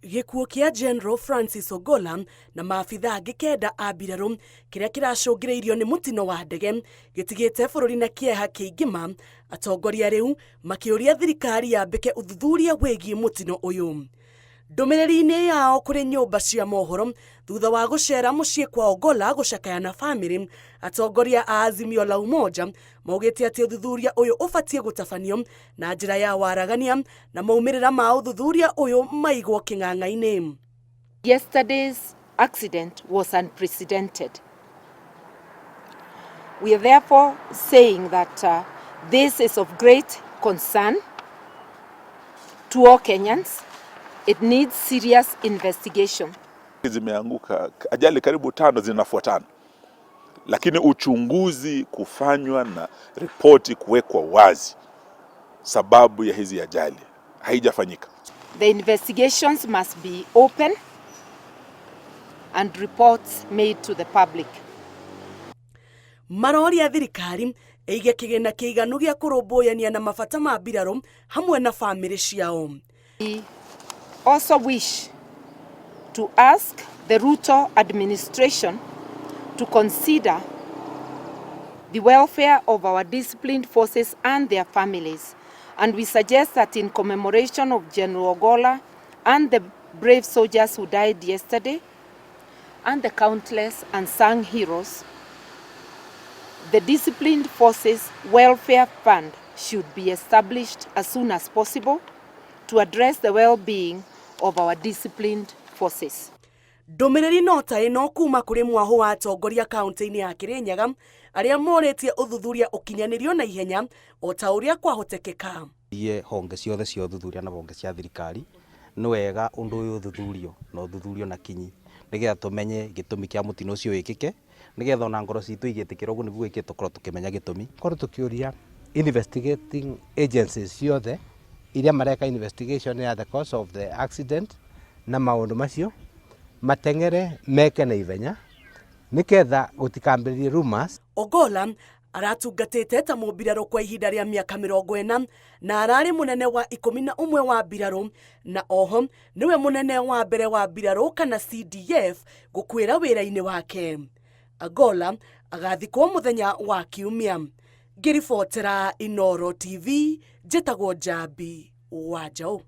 Gikuo kia General Francis Ogolla na maabitha angĩ kenda a mbirarũ kĩrĩa kĩracũngĩrĩirio nĩ mũtino wa ndege gĩtigĩte bũrũri na kĩeha kĩingĩma, atongoria rĩu makĩũria thirikari yambĩke ũthuthuria wĩgiĩ mũtino ũyũ. Ndũmĩrĩri-inĩ yao kũrĩ nyũmba cia mohoro thutha wa gũcera mũciĩ kwa Ogolla gũcakaya na bamĩrĩ, atongoria a Azimio la Umoja maugĩte atĩ ũthuthuria ũyũ ũbatiĩ gũtabanio na njĩra ya waragania na maumĩrĩra ma ũthuthuria ũyũ maigwo kĩng'ang'a-inĩ. Yesterday's accident was unprecedented. We are therefore saying that this is of great concern to all Kenyans. It needs serious investigation. Zimeanguka ajali karibu 5 zinafuatana, lakini uchunguzi kufanywa na ripoti kuwekwa wazi sababu ya hizi ajali haijafanyika. The investigations must be open and reports made to the public. Maroria thirikari ĩige kĩgĩna kĩiganu gĩa kũrũmbũyania na mabata ma mbirarũ hamwe na bamĩrĩ ciao. We also wish to ask the Ruto administration to consider the welfare of our disciplined forces and their families, and we suggest that in commemoration of General Ogolla and the brave soldiers who died yesterday and the countless unsung heroes, the Disciplined Forces Welfare Fund should be established as soon as possible to address the well-being of our disciplined forces. Ndũmĩrĩri nota ĩno kuma kũrĩ mwahũ wa atongoria kaunti-inĩ ya Kirinyaga arĩa morĩtie ũthuthuria ũkinyanĩrio na ihenya o ta ũrĩa kwahotekeka. Honge ciothe cia ũthuthuria na honge cia thirikari nĩ wega ũndũ ũyũ ũthuthurio na kinyi nĩgetha tũmenye gĩtũmi kĩa mũtino ũcio wĩkĩke, nĩgetha ona ngoro citũ igĩtĩkĩra ũguo nĩguo gwĩkĩte tũkorwo tũkĩmenya gĩtũmi. Korwo tũkĩũria investigating agencies ciothe iria mareka investigation ya the cause of the accident na maũndũ macio matengere meke na ivenya nĩketha gũtikambĩrĩrie rumors. Ogolla aratungatĩte ta mũmbirarũ kwa ihinda rĩa mĩaka 40 na ararĩ mũnene wa 11 wa mbirarũ, na oho nĩwe mũnene wa mbere wa mbirarũ kana CDF gũkuĩra wĩra-inĩ wake. Ogolla agathikwo mũthenya wa Kiumia. Ngĩribotera Inooro TV, njĩtagwo Njambi Wanjaũ.